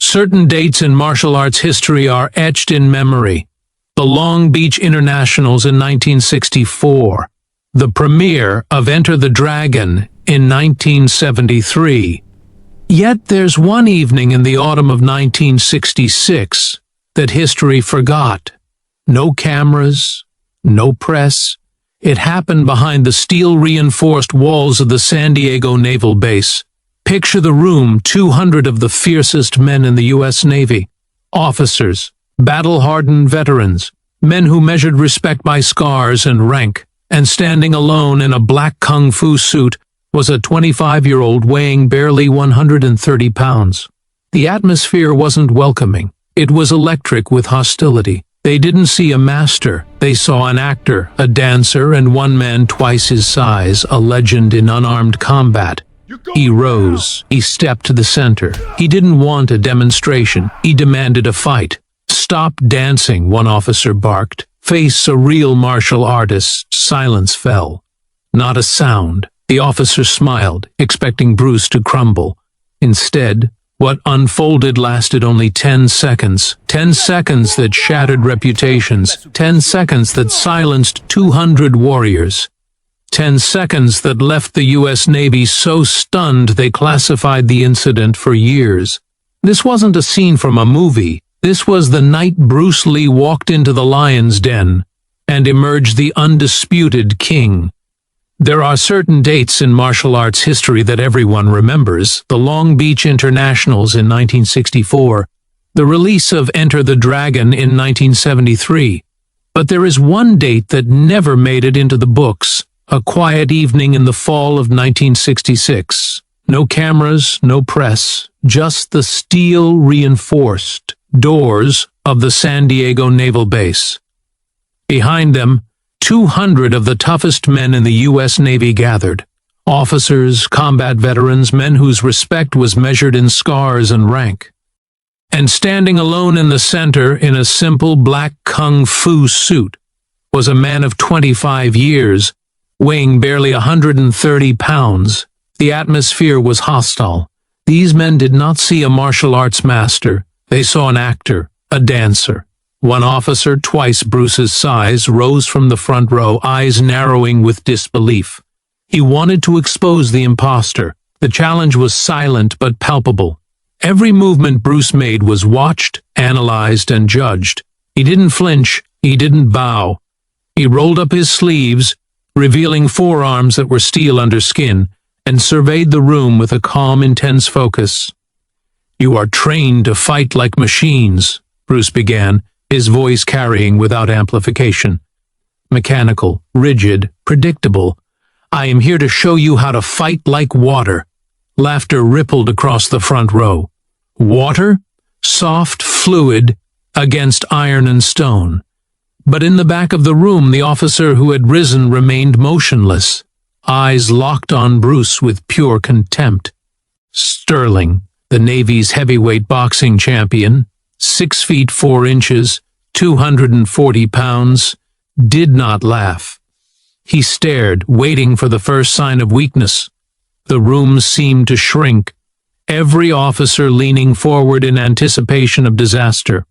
Certain dates in martial arts history are etched in memory. The Long Beach Internationals in 1964. The premiere of Enter the Dragon in 1973. Yet there's one evening in the autumn of 1966 that history forgot. No cameras, no press. It happened behind the steel-reinforced walls of the San Diego Naval Base. Picture the room, 200 of the fiercest men in the U.S. Navy. Officers, battle-hardened veterans, men who measured respect by scars and rank, and standing alone in a black kung fu suit was a 25-year-old weighing barely 130 pounds. The atmosphere wasn't welcoming. It was electric with hostility. They didn't see a master. They saw an actor, a dancer, and one man twice his size, a legend in unarmed combat. He rose. He stepped to the center. He didn't want a demonstration. He demanded a fight. "Stop dancing," one officer barked. "Face a real martial artist." Silence fell. Not a sound. The officer smiled, expecting Bruce to crumble. Instead, what unfolded lasted only 10 seconds. 10 seconds that shattered reputations. 10 seconds that silenced 200 warriors. 10 seconds that left the U.S. Navy so stunned they classified the incident for years. This wasn't a scene from a movie. This was the night Bruce Lee walked into the lion's den and emerged the undisputed king. There are certain dates in martial arts history that everyone remembers. The Long Beach Internationals in 1964, the release of Enter the Dragon in 1973. But there is one date that never made it into the books. A quiet evening in the fall of 1966. No cameras, no press, just the steel-reinforced doors of the San Diego Naval Base. Behind them, 200 of the toughest men in the U.S. Navy gathered. Officers, combat veterans, men whose respect was measured in scars and rank. And standing alone in the center in a simple black kung fu suit was a man of 25 years, weighing barely 130 pounds. The atmosphere was hostile. These men did not see a martial arts master. They saw an actor, a dancer. One officer, twice Bruce's size, rose from the front row, eyes narrowing with disbelief. He wanted to expose the imposter. The challenge was silent but palpable. Every movement Bruce made was watched, analyzed, and judged. He didn't flinch. He didn't bow. He rolled up his sleeves, revealing forearms that were steel under skin, and surveyed the room with a calm, intense focus. "You are trained to fight like machines," Bruce began, his voice carrying without amplification. "Mechanical, rigid, predictable. I am here to show you how to fight like water." Laughter rippled across the front row. Water? Soft, fluid, against iron and stone. But in the back of the room, the officer who had risen remained motionless, eyes locked on Bruce with pure contempt. Sterling, the Navy's heavyweight boxing champion, 6 feet 4 inches, 240 pounds, did not laugh. He stared, waiting for the first sign of weakness. The room seemed to shrink, every officer leaning forward in anticipation of disaster.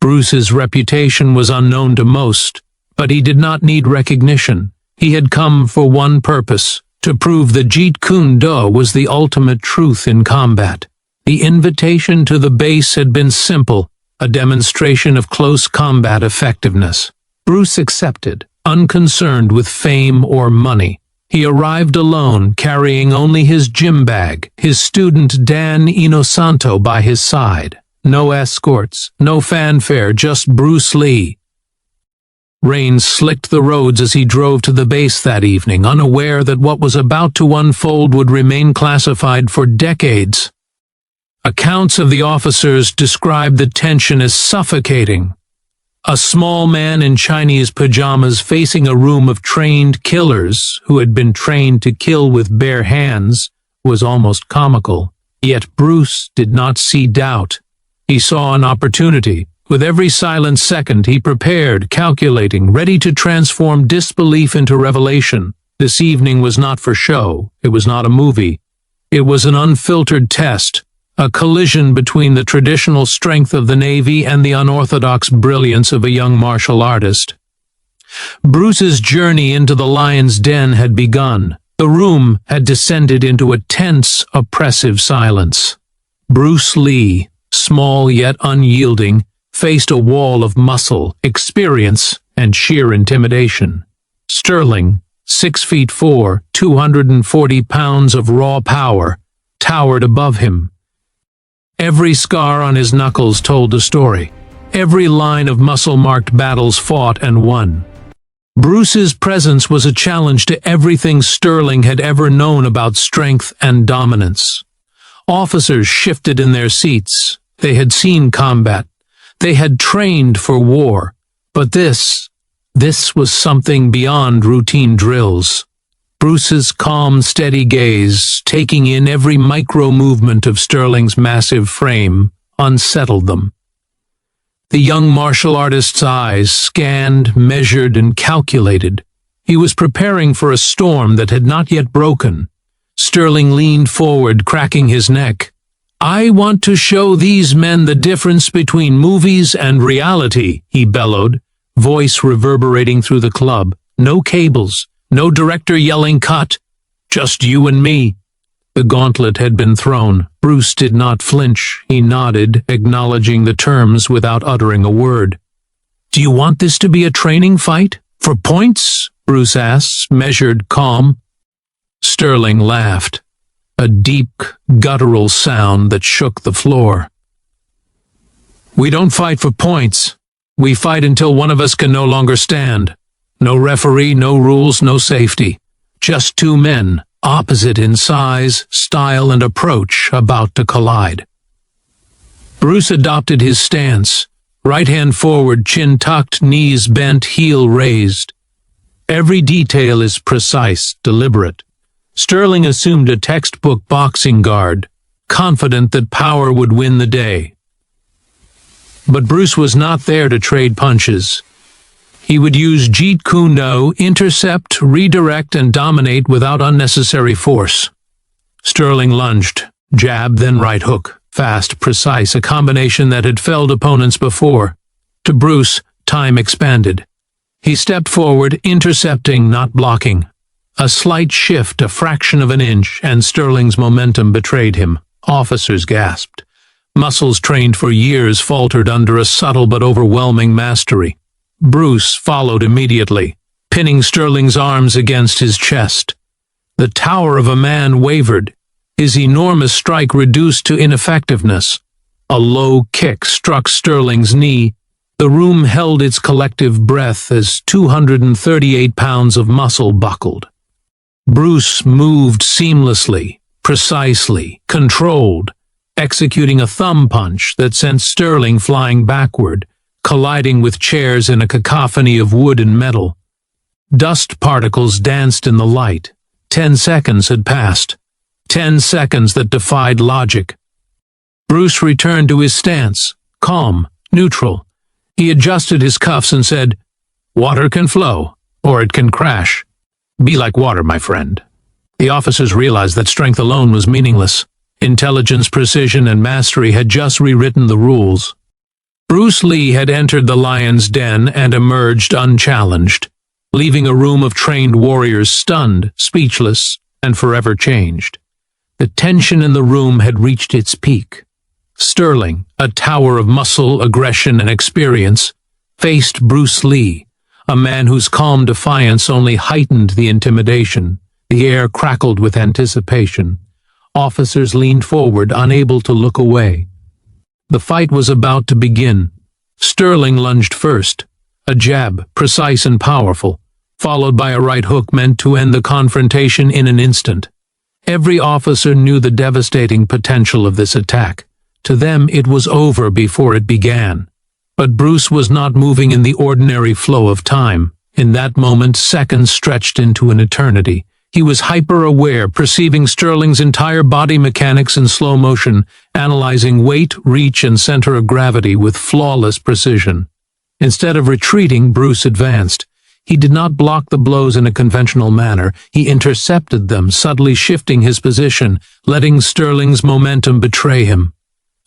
Bruce's reputation was unknown to most, but he did not need recognition. He had come for one purpose, to prove that Jeet Kune Do was the ultimate truth in combat. The invitation to the base had been simple, a demonstration of close combat effectiveness. Bruce accepted, unconcerned with fame or money. He arrived alone, carrying only his gym bag, his student Dan Inosanto by his side. No escorts, no fanfare, just Bruce Lee. Rain slicked the roads as he drove to the base that evening, unaware that what was about to unfold would remain classified for decades. Accounts of the officers described the tension as suffocating. A small man in Chinese pajamas facing a room of trained killers who had been trained to kill with bare hands was almost comical. Yet Bruce did not see doubt. He saw an opportunity. With every silent second he prepared, calculating, ready to transform disbelief into revelation. This evening was not for show. It was not a movie. It was an unfiltered test, a collision between the traditional strength of the Navy and the unorthodox brilliance of a young martial artist. Bruce's journey into the lion's den had begun. The room had descended into a tense, oppressive silence. Bruce Lee, small yet unyielding, faced a wall of muscle, experience, and sheer intimidation. Sterling, 6'4", 240 pounds of raw power, towered above him. Every scar on his knuckles told a story. Every line of muscle marked battles fought and won. Bruce's presence was a challenge to everything Sterling had ever known about strength and dominance. Officers shifted in their seats. They had seen combat. They had trained for war. But this was something beyond routine drills. Bruce's calm, steady gaze, taking in every micro-movement of Sterling's massive frame, unsettled them. The young martial artist's eyes scanned, measured, and calculated. He was preparing for a storm that had not yet broken. Sterling leaned forward, cracking his neck. "I want to show these men the difference between movies and reality," he bellowed, voice reverberating through the club. "No cables, no director yelling cut, just you and me." The gauntlet had been thrown. Bruce did not flinch. He nodded, acknowledging the terms without uttering a word. "Do you want this to be a training fight? For points?" Bruce asked, measured, calm. Sterling laughed, a deep, guttural sound that shook the floor. "We don't fight for points. We fight until one of us can no longer stand. No referee, no rules, no safety. Just two men, opposite in size, style, and approach, about to collide." Bruce adopted his stance, right hand forward, chin tucked, knees bent, heel raised. Every detail is precise, deliberate. Sterling assumed a textbook boxing guard, confident that power would win the day. But Bruce was not there to trade punches. He would use Jeet Kune Do, intercept, redirect, and dominate without unnecessary force. Sterling lunged, jab, then right hook, fast, precise, a combination that had felled opponents before. To Bruce, time expanded. He stepped forward, intercepting, not blocking. A slight shift, a fraction of an inch, and Sterling's momentum betrayed him. Officers gasped. Muscles trained for years faltered under a subtle but overwhelming mastery. Bruce followed immediately, pinning Sterling's arms against his chest. The tower of a man wavered, his enormous strike reduced to ineffectiveness. A low kick struck Sterling's knee. The room held its collective breath as 238 pounds of muscle buckled. Bruce moved seamlessly, precisely, controlled, executing a thumb punch that sent Sterling flying backward, colliding with chairs in a cacophony of wood and metal. Dust particles danced in the light. 10 seconds had passed. 10 seconds that defied logic. Bruce returned to his stance, calm, neutral. He adjusted his cuffs and said, "Water can flow, or it can crash. Be like water, my friend." The officers realized that strength alone was meaningless. Intelligence, precision, and mastery had just rewritten the rules. Bruce Lee had entered the lion's den and emerged unchallenged, leaving a room of trained warriors stunned, speechless, and forever changed. The tension in the room had reached its peak. Sterling, a tower of muscle, aggression, and experience, faced Bruce Lee, a man whose calm defiance only heightened the intimidation. The air crackled with anticipation. Officers leaned forward, unable to look away. The fight was about to begin. Sterling lunged first, a jab, precise and powerful, followed by a right hook meant to end the confrontation in an instant. Every officer knew the devastating potential of this attack. To them, it was over before it began. But Bruce was not moving in the ordinary flow of time. In that moment, seconds stretched into an eternity. He was hyper-aware, perceiving Sterling's entire body mechanics in slow motion, analyzing weight, reach, and center of gravity with flawless precision. Instead of retreating, Bruce advanced. He did not block the blows in a conventional manner. He intercepted them, subtly shifting his position, letting Sterling's momentum betray him.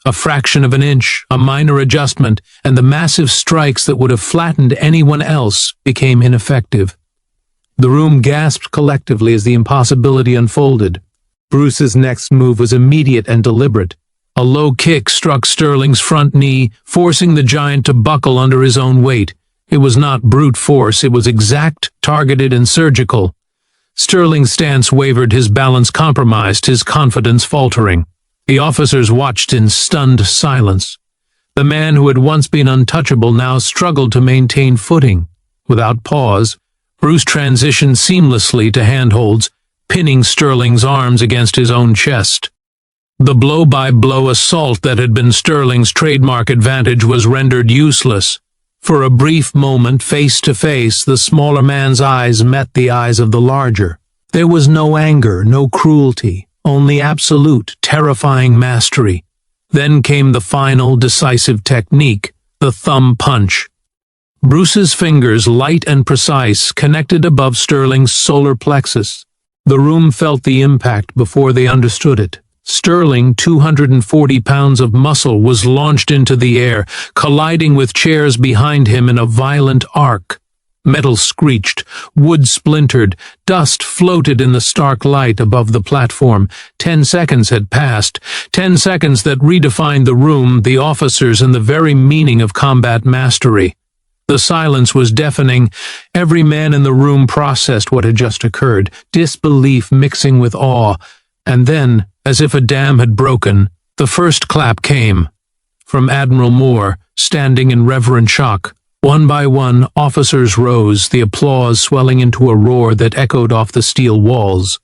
A fraction of an inch, a minor adjustment, and the massive strikes that would have flattened anyone else became ineffective. The room gasped collectively as the impossibility unfolded. Bruce's next move was immediate and deliberate. A low kick struck Sterling's front knee, forcing the giant to buckle under his own weight. It was not brute force, it was exact, targeted, and surgical. Sterling's stance wavered, his balance compromised, his confidence faltering. The officers watched in stunned silence. The man who had once been untouchable now struggled to maintain footing. Without pause, Bruce transitioned seamlessly to handholds, pinning Sterling's arms against his own chest. The blow-by-blow assault that had been Sterling's trademark advantage was rendered useless. For a brief moment, face to face, the smaller man's eyes met the eyes of the larger. There was no anger, no cruelty, only absolute, terrifying mastery. Then came the final, decisive technique, the thumb punch. Bruce's fingers, light and precise, connected above Sterling's solar plexus. The room felt the impact before they understood it. Sterling, 240 pounds of muscle, was launched into the air, colliding with chairs behind him in a violent arc. Metal screeched, wood splintered, dust floated in the stark light above the platform. 10 seconds had passed, 10 seconds that redefined the room, the officers, and the very meaning of combat mastery. The silence was deafening. Every man in the room processed what had just occurred, disbelief mixing with awe. And then, as if a dam had broken, the first clap came. From Admiral Moore, standing in reverent shock. One by one, officers rose, the applause swelling into a roar that echoed off the steel walls.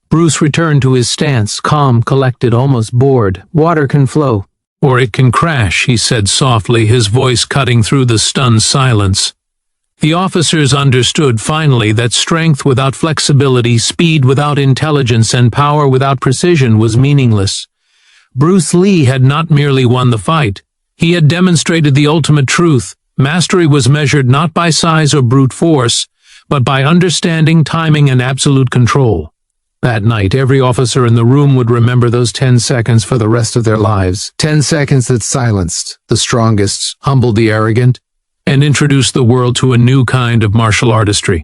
Bruce returned to his stance, calm, collected, almost bored. Water can flow. Or it can crash, he said softly, his voice cutting through the stunned silence. The officers understood finally that strength without flexibility, speed without intelligence, and power without precision was meaningless. Bruce Lee had not merely won the fight. He had demonstrated the ultimate truth. Mastery was measured not by size or brute force, but by understanding, timing, and absolute control. That night, every officer in the room would remember those 10 seconds for the rest of their lives. 10 seconds that silenced the strongest, humbled the arrogant, and introduced the world to a new kind of martial artistry.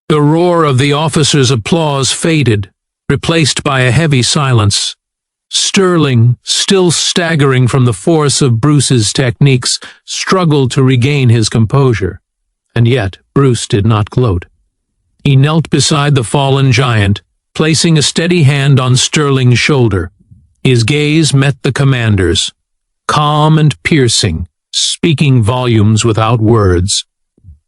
The roar of the officers' applause faded, replaced by a heavy silence. Sterling, still staggering from the force of Bruce's techniques, struggled to regain his composure. And yet, Bruce did not gloat. He knelt beside the fallen giant, placing a steady hand on Sterling's shoulder. His gaze met the commander's, calm and piercing, speaking volumes without words.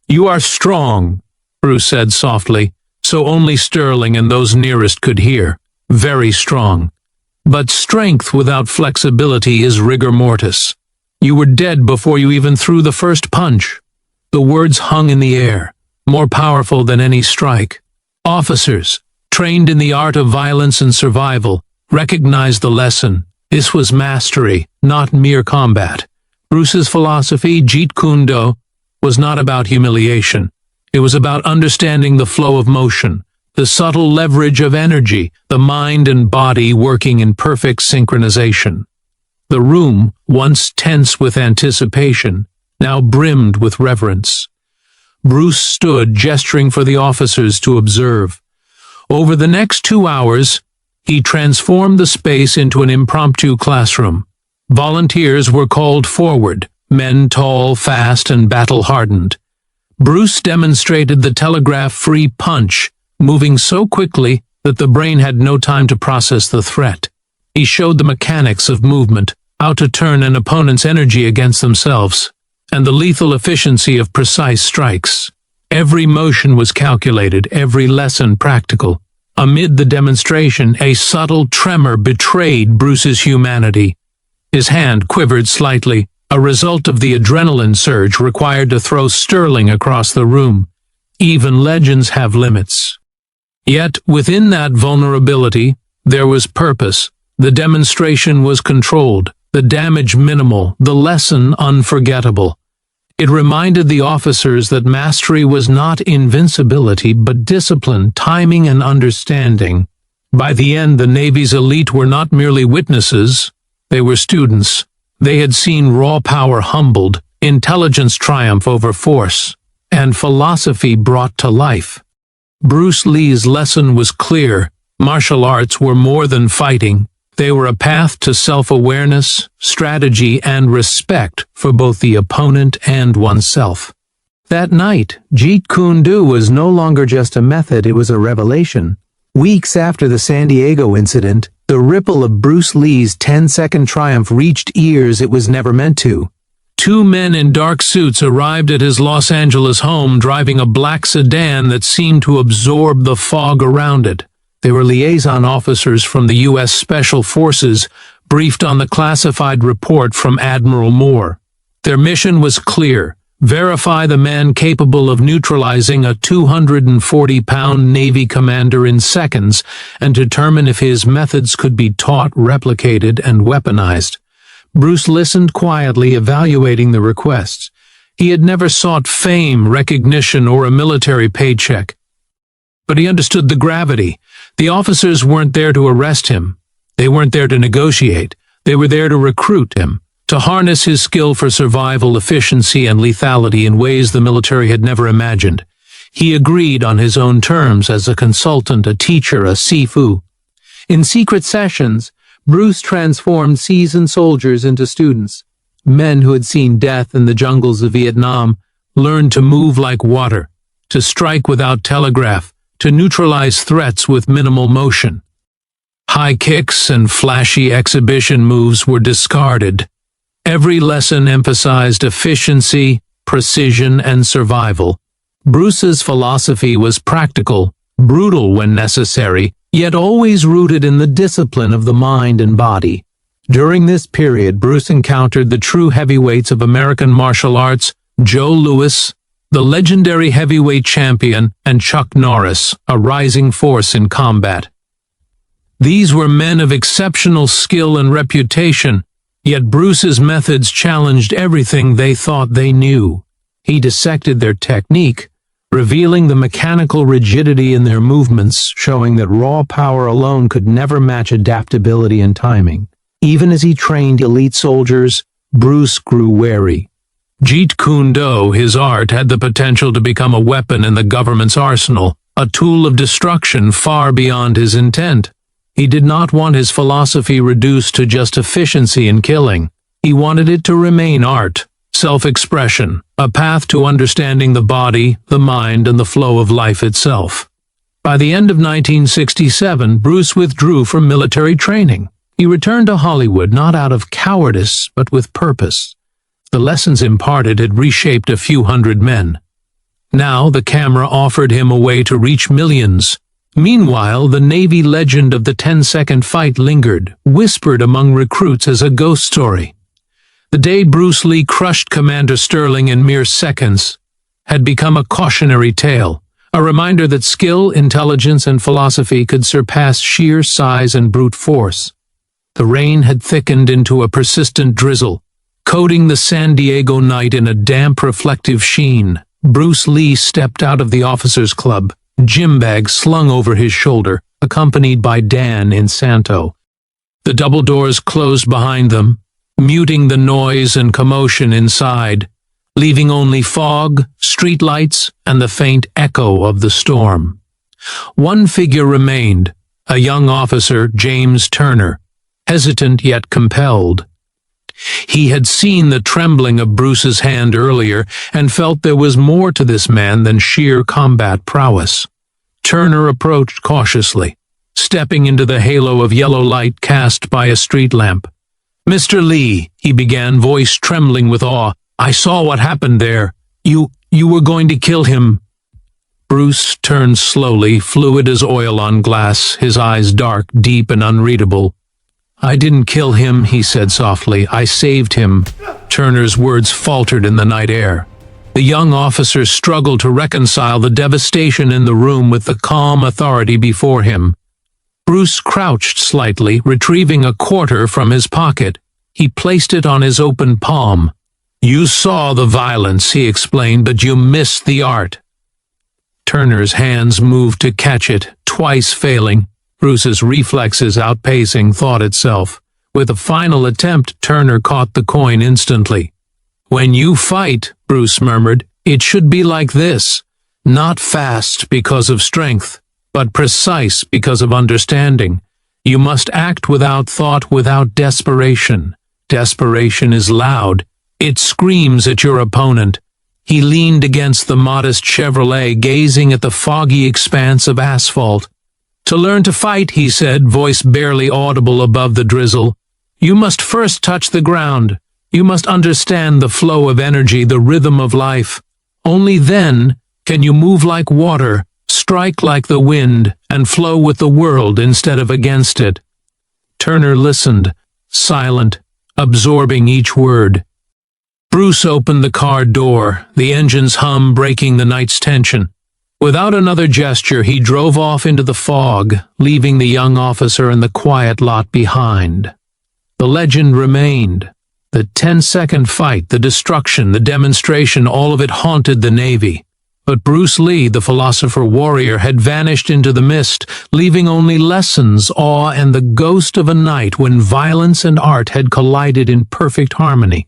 "You are strong," Bruce said softly, so only Sterling and those nearest could hear. "Very strong. But strength without flexibility is rigor mortis. You were dead before you even threw the first punch." The words hung in the air, more powerful than any strike. Officers, trained in the art of violence and survival, recognized the lesson. This was mastery, not mere combat. Bruce's philosophy, Jeet Kune Do, was not about humiliation. It was about understanding the flow of motion, the subtle leverage of energy, the mind and body working in perfect synchronization. The room, once tense with anticipation, now brimmed with reverence. Bruce stood, gesturing for the officers to observe. Over the next 2 hours, he transformed the space into an impromptu classroom. Volunteers were called forward, men tall, fast, and battle-hardened. Bruce demonstrated the telegraph-free punch, moving so quickly that the brain had no time to process the threat. He showed the mechanics of movement, how to turn an opponent's energy against themselves, and the lethal efficiency of precise strikes. Every motion was calculated, every lesson practical. Amid the demonstration, a subtle tremor betrayed Bruce's humanity. His hand quivered slightly, a result of the adrenaline surge required to throw Sterling across the room. Even legends have limits. Yet, within that vulnerability, there was purpose. The demonstration was controlled, the damage minimal, the lesson unforgettable. It reminded the officers that mastery was not invincibility, but discipline, timing, and understanding. By the end, the Navy's elite were not merely witnesses, they were students. They had seen raw power humbled, intelligence triumph over force, and philosophy brought to life. Bruce Lee's lesson was clear. Martial arts were more than fighting. They were a path to self-awareness, strategy, and respect for both the opponent and oneself. That night, Jeet Kune Do was no longer just a method, it was a revelation. Weeks after the San Diego incident, the ripple of Bruce Lee's 10-second triumph reached ears it was never meant to. Two men in dark suits arrived at his Los Angeles home driving a black sedan that seemed to absorb the fog around it. They were liaison officers from the U.S. Special Forces, briefed on the classified report from Admiral Moore. Their mission was clear: verify the man capable of neutralizing a 240-pound Navy commander in seconds and determine if his methods could be taught, replicated, and weaponized. Bruce listened quietly, evaluating the requests. He had never sought fame, recognition, or a military paycheck. But he understood the gravity. The officers weren't there to arrest him. They weren't there to negotiate. They were there to recruit him, to harness his skill for survival, efficiency, and lethality in ways the military had never imagined. He agreed on his own terms as a consultant, a teacher, a sifu. In secret sessions, Bruce transformed seasoned soldiers into students. Men who had seen death in the jungles of Vietnam learned to move like water, to strike without telegraph, to neutralize threats with minimal motion. High kicks and flashy exhibition moves were discarded. Every lesson emphasized efficiency, precision, and survival. Bruce's philosophy was practical, brutal when necessary, yet always rooted in the discipline of the mind and body. During this period, Bruce encountered the true heavyweights of American martial arts: Joe Louis, the legendary heavyweight champion, and Chuck Norris, a rising force in combat. These were men of exceptional skill and reputation, yet Bruce's methods challenged everything they thought they knew. He dissected their technique, revealing the mechanical rigidity in their movements, showing that raw power alone could never match adaptability and timing. Even as he trained elite soldiers, Bruce grew wary. Jeet Kune Do, his art, had the potential to become a weapon in the government's arsenal, a tool of destruction far beyond his intent. He did not want his philosophy reduced to just efficiency in killing. He wanted it to remain art, self-expression, a path to understanding the body, the mind, and the flow of life itself. By the end of 1967, Bruce withdrew from military training. He returned to Hollywood not out of cowardice, but with purpose. The lessons imparted had reshaped a few hundred men. Now the camera offered him a way to reach millions. Meanwhile, the Navy legend of the 10-second fight lingered, whispered among recruits as a ghost story. The day Bruce Lee crushed Commander Sterling in mere seconds had become a cautionary tale, a reminder that skill, intelligence, and philosophy could surpass sheer size and brute force. The rain had thickened into a persistent drizzle, coating the San Diego night in a damp, reflective sheen. Bruce Lee stepped out of the officers' club, gym bag slung over his shoulder, accompanied by Dan in Santo. The double doors closed behind them, muting the noise and commotion inside, leaving only fog, streetlights, and the faint echo of the storm. One figure remained, a young officer, James Turner, hesitant yet compelled. He had seen the trembling of Bruce's hand earlier and felt there was more to this man than sheer combat prowess. Turner approached cautiously, stepping into the halo of yellow light cast by a street lamp. "Mr. Lee," he began, voice trembling with awe, "I saw what happened there. You were going to kill him." Bruce turned slowly, fluid as oil on glass, his eyes dark, deep, and unreadable. "I didn't kill him," he said softly. "I saved him." Turner's words faltered in the night air. The young officer struggled to reconcile the devastation in the room with the calm authority before him. Bruce crouched slightly, retrieving a quarter from his pocket. He placed it on his open palm. "You saw the violence," he explained, "but you missed the art." Turner's hands moved to catch it, twice failing, Bruce's reflexes outpacing thought itself. With a final attempt, Turner caught the coin instantly. "When you fight," Bruce murmured, "it should be like this. Not fast because of strength, but precise because of understanding. You must act without thought, without desperation. Desperation is loud. It screams at your opponent." He leaned against the modest Chevrolet, gazing at the foggy expanse of asphalt. "To learn to fight," he said, voice barely audible above the drizzle, "you must first touch the ground. You must understand the flow of energy, the rhythm of life. Only then can you move like water, strike like the wind, and flow with the world instead of against it." Turner listened, silent, absorbing each word. Bruce opened the car door, the engine's hum breaking the night's tension. Without another gesture, he drove off into the fog, leaving the young officer in the quiet lot behind. The legend remained. The 10-second fight, the destruction, the demonstration, all of it haunted the Navy. But Bruce Lee, the Philosopher Warrior, had vanished into the mist, leaving only lessons, awe, and the ghost of a night when violence and art had collided in perfect harmony.